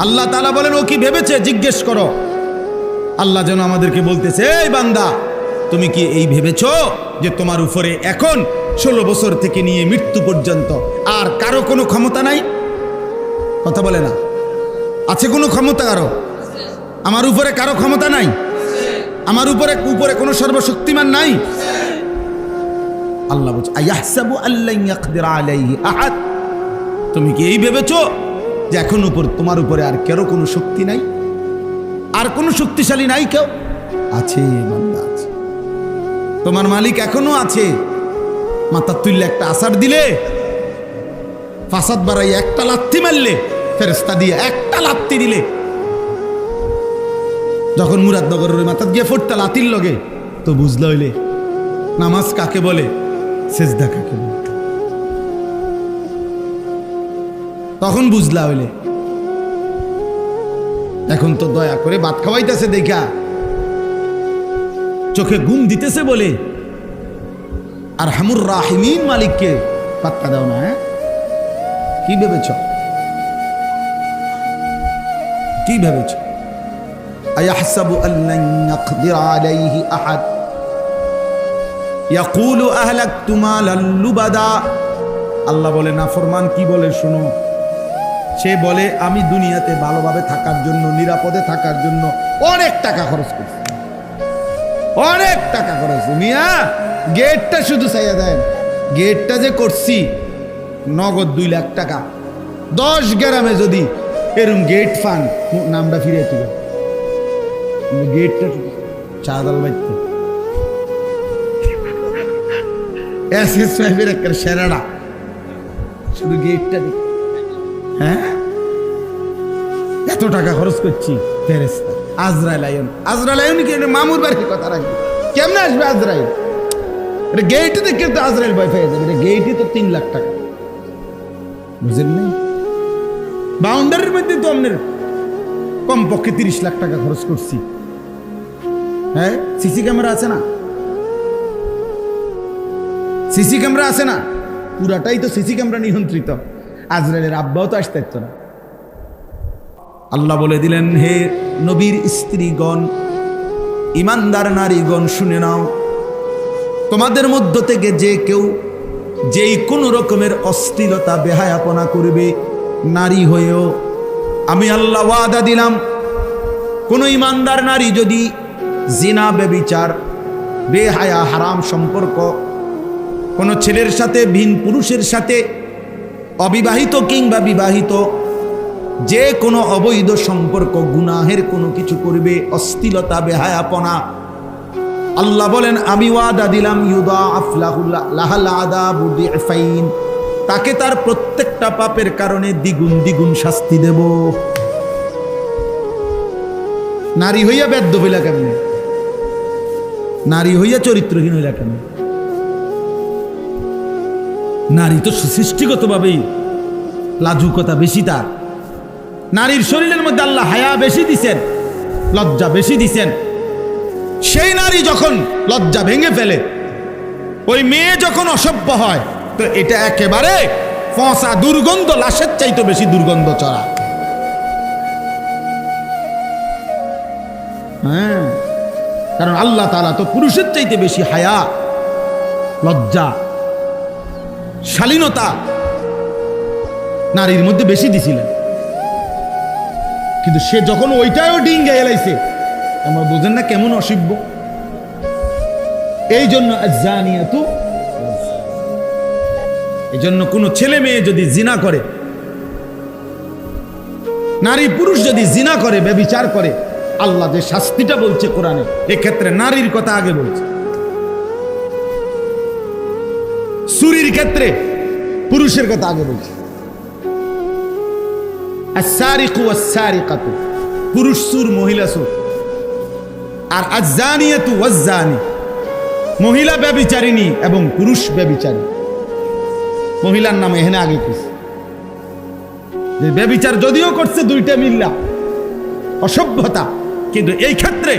আল্লাহ তাআলা বলেন ও কি ভেবেছে জিজ্ঞেস করো। আল্লাহ যেন আমাদেরকে বলতেছে, এই বান্দা তুমি কি এই ভেবেছো যে তোমার উপরে এখন 16 বছর থেকে নিয়ে মৃত্যু পর্যন্ত আর কারো কোনো ক্ষমতা নাই? কথা বলে না। আছে কোনো ক্ষমতা কারো? আমার উপরে কারো ক্ষমতা নাই? আমার উপরে কোনো সর্বশক্তিমান নাই? আল্লাহ বলছে আয়াহসাবু আল্লান ইয়াকদিরা আলাইহি আহাদ। তুমি কি এই ভেবেছো যে এখন তোমার উপরে আর কারো কোনো শক্তি নাই, আর কোনো শক্তিশালী নাই? কেউ আছে, বান্দা আছে। তোমার মালিক এখনো আছে। মাথা তুললে একটা আসার দিলে, ফাসাদ বাড়াই একটা লাথি মারলে, ফেরেশতা দিয়ে একটা লাথি দিলে, যখন মুরাদনগরের ওই মাথা গিয়ে ফোটটা লাথির লগে, তো বুঝলা হইলে নামাজ কাকে বলে, সেজদা কাকে বলে। তখন বুঝলা হইলে। এখন তো দয়া করে ভাত খাওয়াইতেছে দেখা, চোখে ঘুম দিতেছে বলে আর হামুর রাহিমিন মালিককে পাত্তা দাও না। হ্যাঁ, কি ভেবেছ? কি ভেবেছ? আয়াহসাবু আল্লান ইয়াকদিরা আলাইহি আহাদ ইয়াকুলু আহলাকতু মালাল লুবাদা। আল্লাহ বলে নাফরমান কি বলে শোনো। সে বলে আমি দুনিয়াতে ভালোভাবে থাকার জন্য, নিরাপদে থাকার জন্য অনেক টাকা খরচ করছি, অনেক টাকা খরচ। মিয়া গেটটা শুধু চাইয়া দেন, গেটটা যে করছি নগদ 2 লাখ টাকা। 10 গ্রামে যদি এরম গেট ফান নামটা ফিরে তুলে গেটটা চাঁদাল বাইতে এসএস সাহেবের একটা সেরাটা শুধু গেটটা দেখ। হ্যাঁ, এত টাকা খরচ করছি। ফেরেশতা আজরাইল আয়ন, আজরাইল আয়ন কি মামুর বাড়ির কথা রাখবে? কেমনে আসবে আজরাইল? এটা গেটে দেখে তো আজরাইল ভয় পেয়ে যাবে। এটা গেটে তো 3 লাখ টাকা, বুঝলেন না? বাউন্ডারির মধ্যে তো আপনার কমপক্ষে 30 লাখ টাকা খরচ করছি। হ্যাঁ, সিসি ক্যামেরা আছে না? সিসি ক্যামেরা আছে না? পুরাটাই তো সিসি ক্যামেরা নিয়ন্ত্রিত। আজরাইলের আব্বাও তো আসতে পারত না। আল্লাহ বলে দিলেন, হে নবীর স্ত্রীগণ, ইমানদার নারীগণ, শুনে নাও, তোমাদের মধ্য থেকে যে কেউ যেই কোনো রকমের অশ্লীলতা বেহায়াপনা করবে নারী হয়েও, আমি আল্লাহ ওয়াদা দিলাম, কোনো ইমানদার নারী যদি জিনা, ব্যভিচার, বেহায়া, হারাম সম্পর্ক কোনো ছেলের সাথে, ভিন পুরুষের সাথে, অবিবাহিত কিংবা বিবাহিত, যে কোনো অবৈধ সম্পর্ক, গুনাহের কোনো কিছু করবে, অশ্লীলতা, বেহায়াপনা, আল্লাহ বলেন আমি ওয়াদা দিলাম, ইউদাআফ লাহাল আযাবু দি'ফাইন, তাকে তার প্রত্যেকটা পাপের কারণে দ্বিগুণ দ্বিগুণ শাস্তি দেব। নারী হইয়া বেদ্য হইলা কেমনে? নারী হইয়া চরিত্রহীন হইলা কেমনে? নারী তো সৃষ্টিগতভাবেই লাজুকতা বেশি। তার নারীর শরীরের মধ্যে আল্লাহ হায়া বেশি দিছেন, লজ্জা বেশি দিছেন। সেই নারী যখন লজ্জা ভেঙে ফেলে, ওই মেয়ে যখন অসভ্য হয়, তো এটা একেবারে ফসা দুর্গন্ধ, লাশের চাইতে বেশি দুর্গন্ধ চড়া। হ্যাঁ, কারণ আল্লাহ তাআলা তো পুরুষের চাইতে বেশি হায়া, লজ্জা, শালীনতা নারীর মধ্যে বেশি দিছিলেন। কিন্তু সে যখন ওইটাও ডিঙ্গে এলাইছে, আমরা বুঝেন না কেমন অসভ্য। এই জন্য আয-যানিয়াতু, এই জন্য কোনো ছেলে মেয়ে যদি জিনা করে, নারী পুরুষ যদি জিনা করে, ব্যভিচার করে, আল্লাহ যে শাস্তিটা বলছে কোরআনে, এক্ষেত্রে নারীর কথা আগে বলছে। চুরির ক্ষেত্রে পুরুষের কথা আগে বলছে। আস-সারিকু ওয়াস-সারিকাতু, পুরুষ চোর, মহিলা চোর। আর আয-যানিয়াতু ওয়াজ-যানি, মহিলা ব্যভিচারিণী এবং পুরুষ ব্যভিচারী। মহিলার নাম এখানে আগে কইছে যে ব্যভিচার যদিও করছে দুইটা মিল্লা, অসভ্যতা, কিন্তু এই ক্ষেত্রে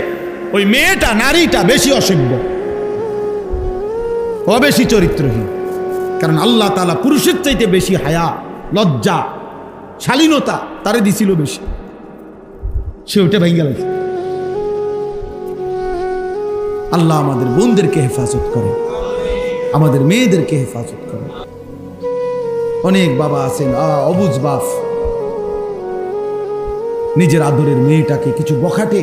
ওই মেয়েটা, নারীটা বেশি অসভ্য, ও বেশি চরিত্রহীন। কারণ আল্লাহ তাআলা পুরুষের চাইতে বেশি হায়া, লজ্জা, শালীনতা তারে দিছিল বেশি, সে ওটা ভেঙে গেছে। আল্লাহ আমাদের বোনদেরকে হেফাজত করে, আমাদের মেয়েদেরকে হেফাজত করে। অনেক বাবা আছেন অবুঝ বাপ, নিজের আদরের মেয়েটাকে কিছু বখাটে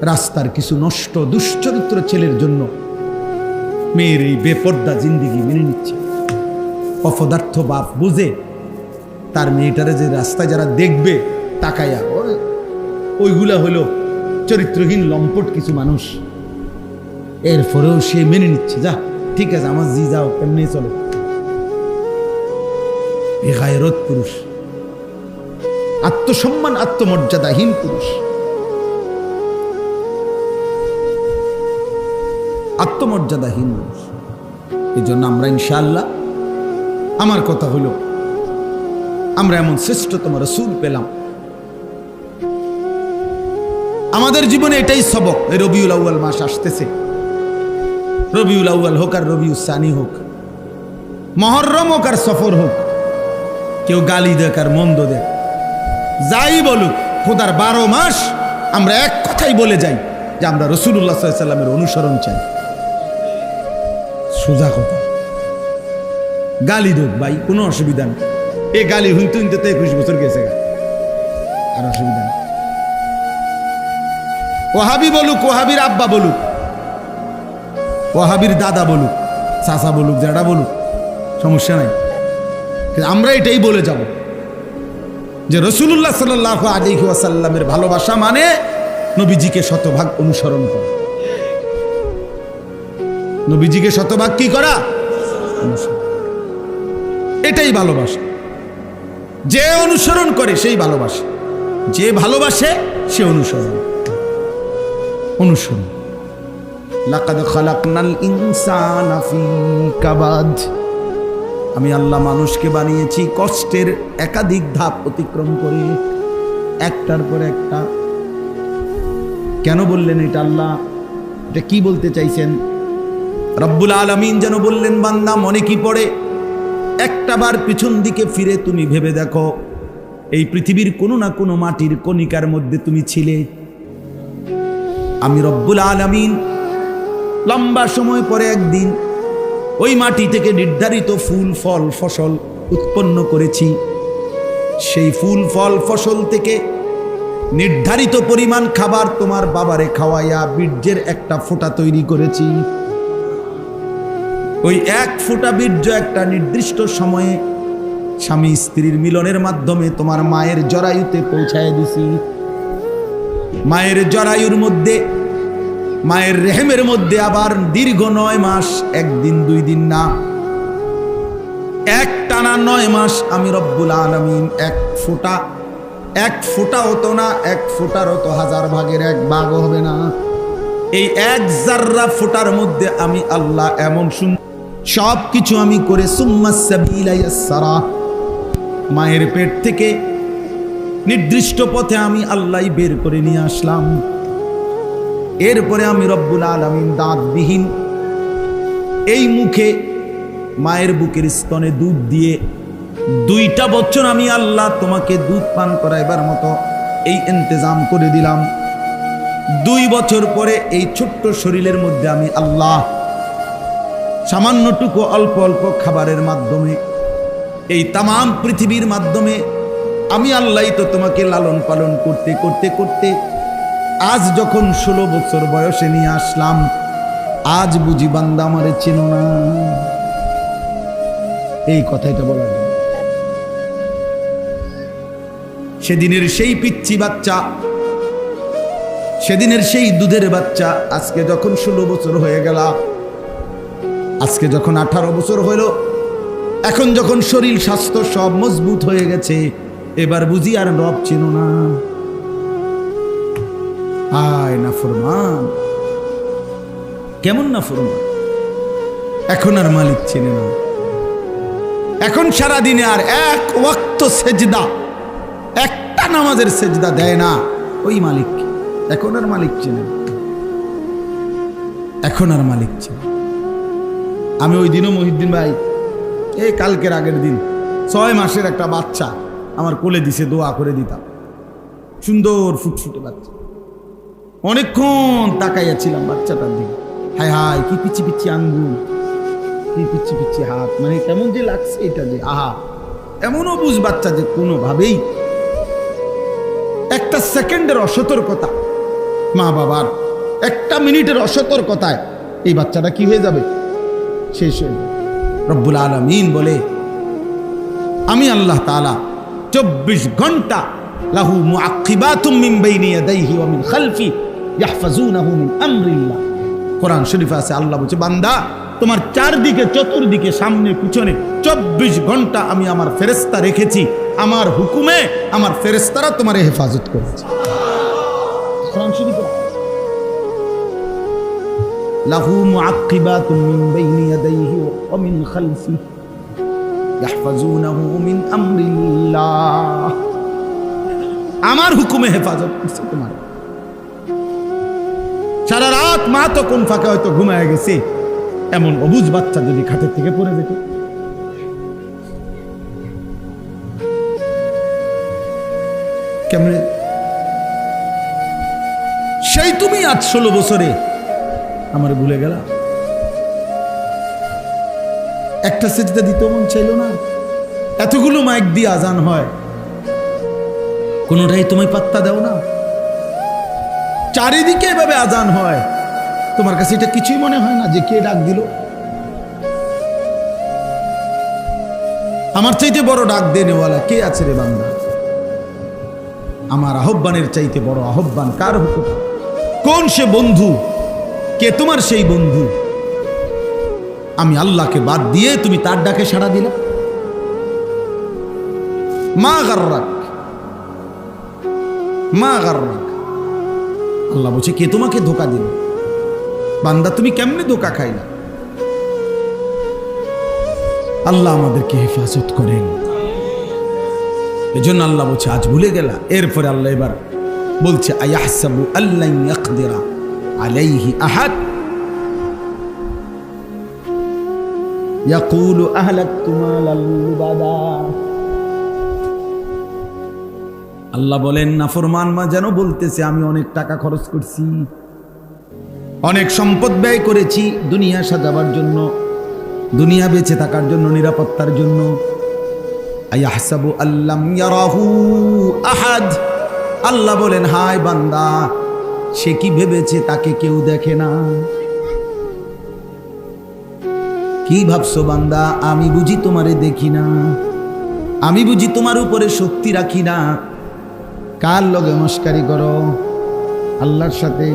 রাস্তার কিছু নষ্ট দুশ্চরিত্র ছেলের জন্য মেয়ের এই বেপর্দা জিন্দিগি মেনে নিচ্ছে। অপদার্থ বাপ বুঝে তার মেয়েটারে যে রাস্তায় যারা দেখবে তাকাইয়া, ওইগুলা হলো চরিত্রহীন লম্পট কিছু মানুষ। এরপরেও সে মেনে নিচ্ছে, যা ঠিক আছে, আমার জি যাও এমনি চলো। বেগায়রত পুরুষ, আত্মসম্মান আত্মমর্যাদাহীন পুরুষ, আত্মমর্যাদাহীন পুরুষ। এই জন্য আমরা ইনশাআল্লাহ, আমার কথা হলো, আমরা এমন শ্রেষ্ঠতম রাসূল পেলাম, আমাদের জীবনে এটাই সবক। এই রবিউল আউয়াল মাস আসতেছে, রবিউল আউয়াল হোক আর রবিউল সানি হোক, মুহররম হোক আর সফর হোক, কেউ গালি দেখ আর মন্দ দেখ, যাই বলুক, খোদার 12 মাস আমরা এক কথাই বলে যাই যে আমরা রাসূলুল্লাহ সাল্লাল্লাহু আলাইহি ওয়াসাল্লামের অনুসরণ চাই। সোজা কথা। গালি দেখ ভাই, কোনো অসুবিধা নেই, এই গালি হুনতে হুনতে তো 21 বছর গেছে, আর অসুবিধা নেই। ওয়াহাবি বলুক, ওয়াহাবির আব্বা বলুক, ওয়াহাবির দাদা বলুক, চাচা বলুক, জ্যাঠা বলুক, সমস্যা নাই। আমরা এটাই বলে যাব যে রাসূলুল্লাহ সাল্লাল্লাহু আলাইহি ওয়াসাল্লামের ভালোবাসা মানে নবীজিকে শতভাগ অনুসরণ করা। নবীজিকে শতভাগ কি করা? এটাই ভালোবাসা। যে অনুসরণ করে সেই ভালোবাসে, যে ভালোবাসে সে অনুসরণ। অনুসরণ। লাকাদ খালাকনাল ইনসানা ফি কাবাদ। আমি আল্লাহ মানুষকে বানিয়েছি কষ্টের একাধিক ধাপ অতিক্রম করে, একটার পর একটা। কেন বললেন এটা আল্লাহ? এটা কি বলতে চাইছেন? রব্বুল আলামিন যেন বললেন, বান্দা মনে কি পড়ে, একটাবার পিছন দিকে ফিরে তুমি ভেবে দেখো, এই পৃথিবীর কোনো না কোনো মাটির কণিকার মধ্যে তুমি ছিলে। আমি রব্বুল আলামিন লম্বা সময় পরে একদিন ওই মাটি থেকে নির্ধারিত ফুল ফল ফসল উৎপন্ন করেছি। সেই ফুল ফল ফসল থেকে নির্ধারিত পরিমাণ খাবার তোমার বাবারে খাওয়াইয়া বীর্যের একটা ফোঁটা তৈরি করেছি। ওই এক ফোঁটা বীর্য একটা নির্দিষ্ট সময়ে স্বামী স্ত্রীর মিলনের মাধ্যমে তোমার মায়ের জরায়ুতে পৌঁছায় দিছি। মায়ের জরায়ুর মধ্যে, মায়ের রেহেমের মধ্যে আবার দীর্ঘ 9 মাস, একদিন 2 দিন না, এক টানা 9 মাস আমি রব্বুল আলামিন এক ফোঁটা হতো না, এক ফোঁটারও তো 1000 ভাগের 1 ভাগও হবে না, এই এক জাররা ফোঁটার মধ্যে আমি আল্লাহ এমন সুন্দর সব কিছু আমি করে সুম্মা সাবিলা ইয়াসসারা, মায়ের পেট থেকে নির্দিষ্ট পথে আমি আল্লাহ বের করে নিয়ে আসলাম। এরপরে আমি রব্বুল আলামিন দাঁতবিহীন এই মুখে মায়ের বুকের স্তনে দুধ দিয়ে 2টা বছর আমি আল্লাহ তোমাকে দুধ পান করাইবার মতো এই ইন্তজাম করে দিলাম। 2 বছর পরে এই ছোট্ট শরীরের মধ্যে আমি আল্লাহ সামান্যটুকু অল্প অল্প খাবারের মাধ্যমে এই তামাম পৃথিবীর মাধ্যমে আমি আল্লাহই তো তোমাকে লালন পালন করতে করতে করতে আজ যখন 16 বছর বয়সে নিয়ে আসলাম, আজ বুঝি বান্দা আমারে চেনো না। এই কথাটা বলার জন্য সেদিনের সেই পিচ্চি বাচ্চা, সেদিনের সেই দুধের বাচ্চা আজকে যখন 16 বছর হয়ে গেল, আজকে যখন 18 বছর হইল, এখন যখন শরীর স্বাস্থ্য সব মজবুত হয়ে গেছে, এবার বুঝি আর রব চেনো না। আয় নাফরমান, কেমন নাফরমান, এখন আর মালিক চেনে না। এখন সারা দিনে আর এক ওয়াক্ত সেজদা, একটা নামাজের সেজদা দেয় না ওই মালিক। এখন আর মালিক চেনে না, এখন আর মালিক চেনে। আমি ওই দিনও মহিউদ্দিন ভাই, এই কালকের আগের দিন 6 মাসের একটা বাচ্চা আমার কোলে দিছে, দোয়া করে দিতাম। সুন্দর ফুটফুটে বাচ্চা, অনেকক্ষণ তাকাইয়াছিলাম বাচ্চাটার দিকে। হায় হায়, কি পিচ্ছি পিচ্ছি আঙ্গুল, কি পিচ্ছি পিচ্ছি হাত, মানে কেমন যে লাগছে এটা যে, আহা, এমনও বুঝ বাচ্চা যে কোনোভাবেই একটা সেকেন্ডের অসতর্কতা, মা বাবার একটা মিনিটের অসতর্কতায় এই বাচ্চাটা কি হয়ে যাবে, শেষ হয়ে যাবে। রব্বুল আলামিন বলে, আমি আল্লাহ তাআলা 24 ঘন্টা লাহু মুআক্কিবাতুম মিন বাইনি ইয়াদাইহি ওয়া মিন খালফি ইয়াহফাজুনাহু মিন আমরিল্লাহ। কোরআন শরীফে আছে, আল্লাহ বলছে, বান্দা তোমার চারদিকে, চতুর্দিকে, সামনে পিছনে 24 ঘন্টা আমি আমার ফেরেশতা রেখেছি, আমার হুকুমে আমার ফেরেশতারা তোমার হেফাজত করেছে। কোরআন শরীফে লাহু মুআক্কিবাতুম মিন বাইনি ইয়াদাইহি ওয়া মিন খালফি ইয়াহফাজুনাহু মিন আমরিল্লাহ। আমার হুকুমে হেফাজত করছে তোমার। সারা রাত মা তো কোন ফাঁকে হয়তো ঘুমায় গেছে, এমন অবুঝ বাচ্চা যদি খাটের থেকে পড়ে যেত, কেমনে? সেই তুমি আজ 16 বছরে আমার ভুলে গেলা, একটা সেজদা দিতে মন চাইল না। এতগুলো মাইক দিয়ে আজান হয়, কোনোটাই তুমি পাত্তা দাও না। চারিদিকে এভাবে আজান হয়, তোমার কাছে এটা কিছুই মনে হয় না যে কে ডাক দিল? আমার চাইতে বড় ডাক দেনেওয়ালা কে আছে রে বান্দা? আমার আহ্বানের চাইতে বড় আহ্বান কার হতো? কোন সে বন্ধু? কে তোমার সেই বন্ধু? আমি আল্লাহকে বাদ দিয়ে তুমি তার ডাকে সাড়া দিলা। মা গাররাক, মা গাররাক। আল্লাহ বলছে, কে তোমাকে ধোকা দিল? বান্দা তুমি কেমনে ধোকা খাইলা? আল্লাহ আমাদেরকে হেফাজত করেন। এজন্য আল্লাহ বলছে, আজ ভুলে গেলা। এরপরে আল্লাহ এবার বলছে, আয়াহসাবু আল্লান ইয়াকদিরা আলাইহি আহাদ ইয়াকুলু আহলাকতু মালাল লুবাদা। আল্লাহ বলেন, নাফরমান মা যেন বলতেছে, আমি অনেক টাকা খরচ করছি, অনেক সম্পদ ব্যয় করেছি দুনিয়া সাজাবার জন্য, দুনিয়া বেঁচে থাকার জন্য, নিরাপত্তার জন্য। আয়াহসাবু আল্লাম ইয়ারাহু আহাদ। আল্লাহ বলেন, হায় বান্দা, সে কি ভেবেছে তাকে কেউ দেখে না? কি ভাবছো বান্দা? আমি বুঝি তোমারে দেখি না? আমি বুঝি তোমার উপরে শক্তি রাখি না? কার লগে মস্কারি করো? আল্লাহর সাথে।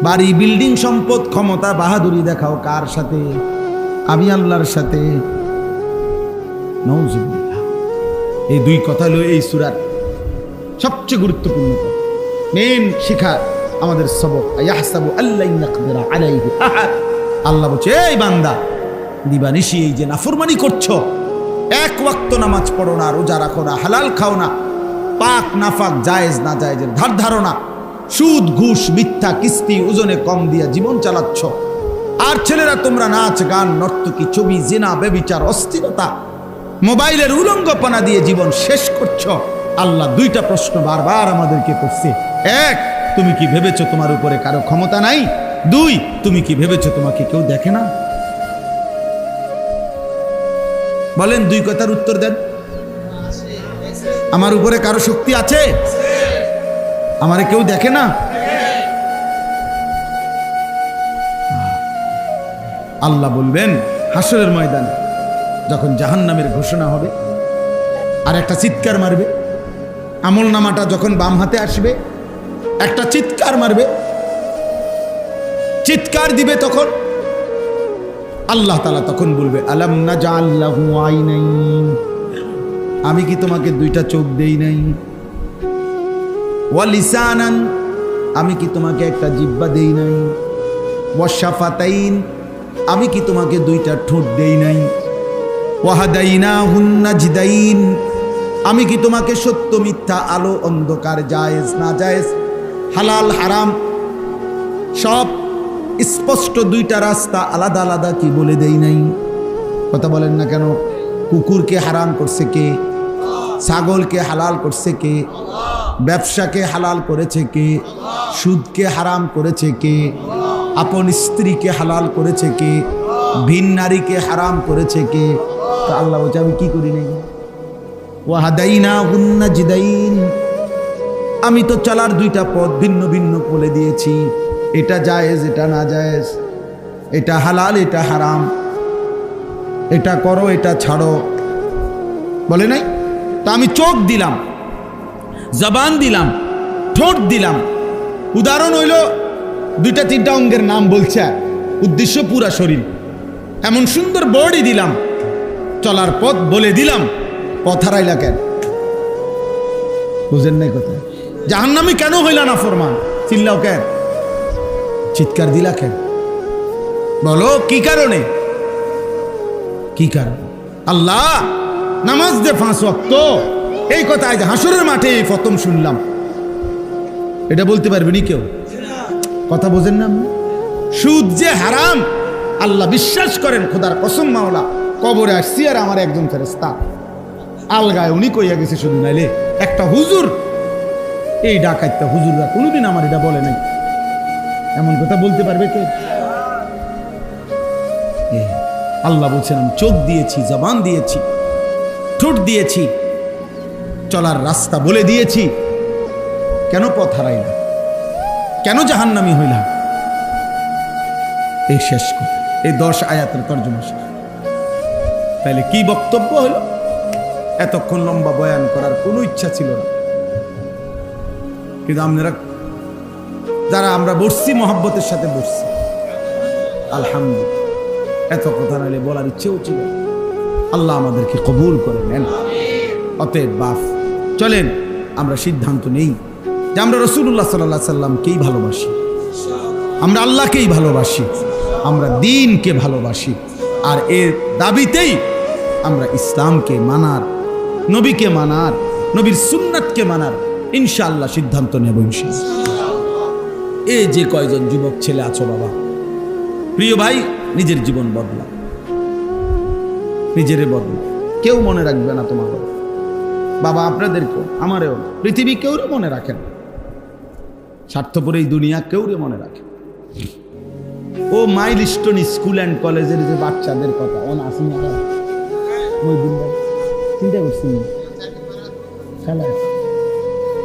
বাড়ি, বিল্ডিং, সম্পদ, ক্ষমতা, বাহাদুরি দেখাও কার সাথে? আমি আল্লাহর সাথে। নাউজুবিল্লাহ। এই দুই কথা হলো এই সূরার সবচেয়ে গুরুত্বপূর্ণ মেন শিক্ষা, আমাদের সবক। আয়াহসাবু আল্লান ইয়াকদিরা আলাইহি আহাদ। আল্লাহ বলছে, এই বান্দা, দিবানিশি এই যে নাফরমানি করছো, এক ওয়াক্ত নামাজ পড়ো না, রোজা রাখো না, হালাল খাও না, পাক নাফাক, জায়েজ না জায়েজের ধার ধারো না, সুদ ঘুষ মিথ্যা কিস্তি ওজনে কম দিয়ে জীবন চালাচ্ছ। আর ছেলেরা তোমরা নাচ গান নর্তকী ছবি জিনা ব্যভিচার অস্থিরতা মোবাইলের উলঙ্গপনা দিয়ে জীবন শেষ করছো। আল্লাহ দুইটা প্রশ্ন বারবার আমাদেরকে করছে। এক, তুমি কি ভেবেছো তোমার উপরে কারো ক্ষমতা নাই? দুই, তুমি কি ভেবেছো তোমাকে কেউ দেখে না? বলেন, দুই কথার উত্তর দেন। আমার উপরে কারো শক্তি আছে? আমারে কেউ দেখে না? আল্লাহ বলবেন হাসরের ময়দানে যখন জাহান্নামের ঘোষণা হবে, আর একটা চিৎকার মারবে, আমল নামাটা যখন বাম হাতে আসবে, একটা চিৎকার মারবে, চিৎকার দিবে, তখন আল্লাহ তাআলা তখন বলবে, আলাম নাজআল লাহু আইনাইন, আমি কি তোমাকে দুইটা চোখ দেই নাই? ওয়া লিসানান, আমি কি তোমাকে একটা জিহ্বা দেই নাই? ওয়া শাফাতাইন, আমি কি তোমাকে দুইটা ঠোঁট দেই নাই? ওয়া হাদাইনাহুন নাজদাইন, আমি কি তোমাকে সত্য মিথ্যা, আলো অন্ধকার, জায়েজ না জায়েজ, হালাল হারাম সব স্পষ্ট দুইটা রাস্তা আলাদা আলাদা কি বলে দেই নাই? কথা বলেন না কেন? কুকুরকে হারাম করছে কে? ছাগলকে হালাল করছে কে? ব্যবসাকে হালাল করেছে কে? সুদকে হারাম করেছে কে? আপন স্ত্রীকে হালাল করেছে কে? ভিন নারীকে হারাম করেছে কে? তো আল্লাহ বলছে আমি কি করি নাই? ওয়াহাদাইনাহুন নাজদাইন, আমি তো চলার দুইটা পথ ভিন্ন ভিন্ন বলে দিয়েছি, এটা জায়েজ এটা না জায়েজ, এটা হালাল এটা হারাম, এটা করো এটা ছাড়ো, বলে নাই? তা আমি চোখ দিলাম, জবান দিলাম, ঠোঁট দিলাম। উদাহরণ হইল দুইটা তিনটা অঙ্গের নাম বলছে, উদ্দেশ্য পুরা শরীর। এমন সুন্দর বডি দিলাম, চলার পথ বলে দিলাম, পথ হারাইলা কেন? বুঝেন নাই কথা? জাহান্নামী কেন হইলা না ফরমান? চিল্লাও কেন? চিৎকার দিলা কেন? বলো কি কারণে? কি কারণ? আল্লাহ নামাজ দে 5 ওয়াক্ত, এই কথা আজ হাসরের মাঠে প্রথম শুনলাম। এটা বলতে পারবেনি কেউ? কথা বোঝেন না? সুদ যে হারাম আল্লাহ বিশ্বাস করেন, খোদার কসম মাওলা, কবরে আসছি আর আমার একজন ফেরেশতা আলগায় উনি কইয়া গেছে শুধু, নাইলে একটা হুজুর, এই ডাকাইতা হুজুররা কোনোদিন আমার এটা বলে নাই। এমন কথা বলতে পারবে কে? আল্লাহ বলছেন আমি চোখ দিয়েছি, জবান দিয়েছি, ঠোঁট দিয়েছি, চলার রাস্তা বলে দিয়েছি। কেন পথ হারাইলা? কেন জাহান্নামী হইলা? এই শেষ কথা, এই 10 আয়াতের তর্জমা শেষ। তাইলে কি বক্তব্য হলো? এতক্ষণ লম্বা বয়ান করার কোনো ইচ্ছা ছিল না, কিন্তু আপনারা যারা আমরা বসছি মহব্বতের সাথে বসছি, আলহামদুলিল্লাহ। এত কথা নাইলে বলার ইচ্ছেও ছিল। আল্লাহ আমাদেরকে কবুল করে নেন। অতএব বাপ চলেন আমরা সিদ্ধান্ত নেই যে আমরা রাসূলুল্লাহ সাল্লাল্লাহু আলাইহি সাল্লামকেই ভালোবাসি, আমরা আল্লাহকেই ভালোবাসি, আমরা দ্বীনকে ভালোবাসি, আর এর দাবিতেই আমরা ইসলামকে মানার, নবীকে মানার, নবীর সুন্নাতকে মানার ইনশাআল্লাহ সিদ্ধান্ত নেব ইনশাআল্লাহ। এই যে কয়জন যুবক ছেলে আছো বাবা, প্রিয় ভাই, নিজের জীবন বদলা, নিজেরে বদলা। কেউ মনে রাখবে না তোমার বাবা, আপনাদেরকেও আমারেও, পৃথিবী কেউরে মনে রাখেন, স্বার্থপর এই দুনিয়া কেউরে মনে রাখে। ও মাইলস্টোন স্কুল অ্যান্ড কলেজের যে বাচ্চাদের কথা, ও না আসেন ওই দিন চিন্তা করছি খেলা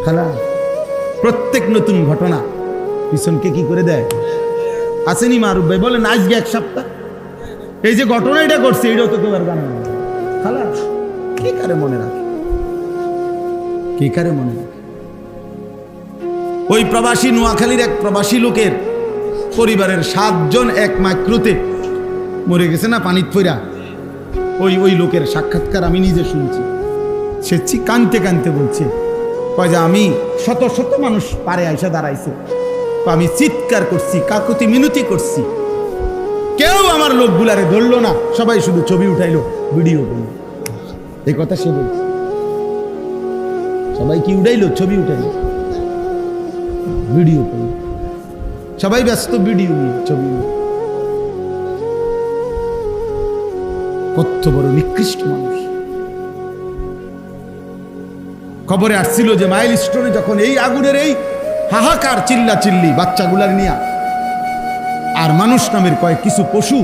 খেলা, প্রত্যেক নতুন ঘটনা পিছনকে কি করে দেয়? আসেনি মারুফ ভাই? বলেন আজকে 1 সপ্তাহ এই যে ঘটনা এটা করছে, এটাও তো কেউ আর জানে না। খালা কে কারে মনে রাখে? কে কারে মনে রাখে? ওই প্রবাসী নোয়াখালীর এক প্রবাসী লোকের পরিবারের 7 জন এক মাইক্রোতে মরে গেছে না পানিত পইরা। ওই লোকের সাক্ষাৎকার আমি নিজে শুনছি। সে কানতে কানতে বলছে, কয় যে আমি শত শত মানুষ পারে আইসা দাঁড়াইছে, আমি চিৎকার করছি, কাকুতি মিনতি করছি, কেউ আমার লোকগুলারে ধরলো না, সবাই শুধু ছবি উঠাইলো, ভিডিও করলো। এই কথা সে বলছে। সবাই কি উঠাইলো? ছবি উঠাইলো, ভিডিও করলো, সবাই ব্যস্ত ভিডিও নিয়ে, ছবি নিয়ে। কত বড় নিকৃষ্ট মানুষ। খবরে আসছিল যে মাইলস্টোনে যখন এই আগুনের এই হাহাকার, চিল্লা চিল্লি বাচ্চাগুলার নিয়া আর মানুষ নামের কয়েক কিছু পশু,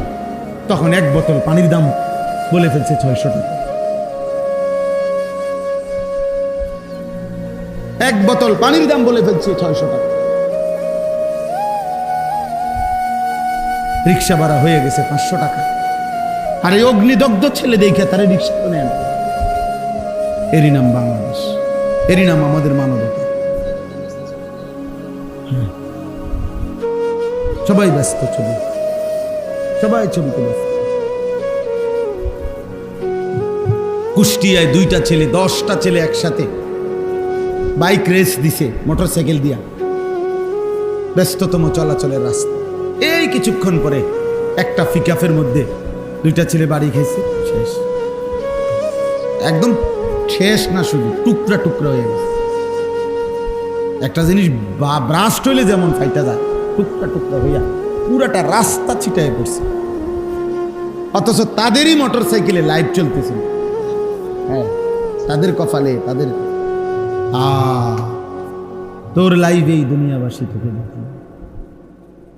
তখন 1 বোতল পানির দাম বলে ফেলছে 600 টাকা। 1 বোতল পানির দাম বলে ফেলছে 600 টাকা। রিক্সা ভাড়া হয়ে গেছে 500 টাকা। আর এই অগ্নিদগ্ধ ছেলে দেখে তারা রিক্সা তো নেন। এরই নাম বাংলাদেশ, এরই নাম আমাদের মানবতা। সবাই ব্যস্ত ছবি, সবাই ছবিতে ব্যস্ত। কুষ্টিয়ায় 2টা ছেলে, 10টা ছেলে একসাথে বাইক রেস দিছে মোটরসাইকেল দিয়া, ব্যস্ততম চলাচলের রাস্তা। এই কিছুক্ষণ পরে একটা পিকআপের মধ্যে 2টা ছেলে বাড়ি খেয়েছে, শেষ। একদম শেষ না, শুধু টুকরা টুকরা হয়ে গেছে। একটা জিনিস ব্রাস্ট হইলে যেমন ফাইটা যায়, টুকরা টুকরা হইয়া পুরাটা রাস্তা ছিটায় পড়ছে। অথচ তাদেরই মোটরসাইকেলে লাইভ চলতেছিল, হ্যাঁ, তাদের কপালে তাদের তোর লাইভে এই দুনিয়াবাসী তোকে দেখি,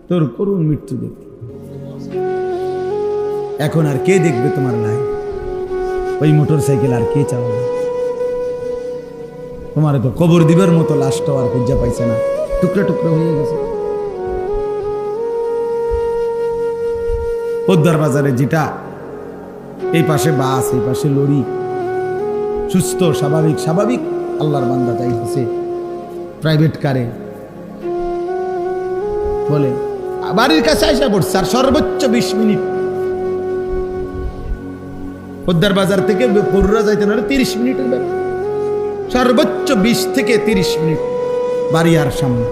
তোর করুণ মৃত্যু দেখি। এখন আর কে দেখবে তোমার লাইভ? ওই মোটর সাইকেল আর কে চালাবে? তোমার তো কবর দিবার মতো লাশটাও আর খুঁজা পাইছে না, টুকরা টুকরা হয়ে গেছে। পোদ্দার বাজারে যেটা, এই পাশে বাস, এই পাশে লরি, সুস্থ স্বাভাবিক স্বাভাবিক আল্লাহর বান্দা যাইতেছে প্রাইভেট কারে, বলে বাড়ির কাছে আসা পড়ছে আর সর্বোচ্চ 20 মিনিট। পোদ্দার বাজার থেকে পড়ুরা যাইতে না 30 মিনিটের ব্যাপার, সর্বোচ্চ 20 থেকে 30 মিনিট বাড়ি আর সামনে,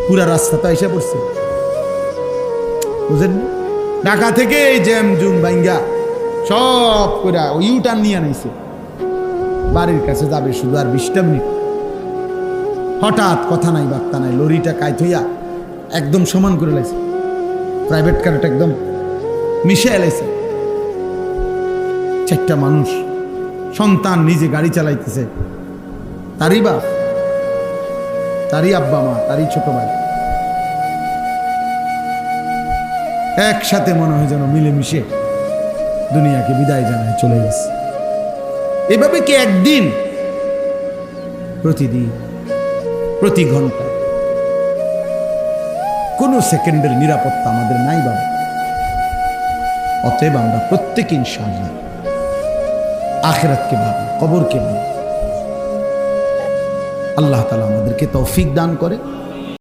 পুরা রাস্তা তো এসে পড়ছে। বুঝেন? ঢাকা থেকে এই জ্যাম জুম বাইঙ্গা সব করে ইউটার্ন নিয়ে আনাইছে, বাড়ির কাছে যাবে শুধু আর 20টা মিনিট। হঠাৎ কথা নাই বার্তা নাই, লরিটা কাইত হইয়া একদম সমান করে লাইছে, প্রাইভেট কারটা একদম মিশে এলাইছে। 4টা মানুষ, সন্তান নিজে গাড়ি চালাইতেছে, তারই বাপ, তারই আব্বা মা, তারই ছোট ভাই, একসাথে মনে হয় যেন মিলেমিশে দুনিয়াকে বিদায় জানায় চলে গেছে। এভাবে কি একদিন? প্রতিদিন, প্রতি ঘন্টা, কোন সেকেন্ডের নিরাপত্তা আমাদের নাই বাবা। অতএব আমরা প্রত্যেকে ইনশাআল্লাহ আখিরাতকে ভাবি, কবরকে ভাবি। আল্লাহ তাআলা আমাদেরকে তৌফিক দান করে।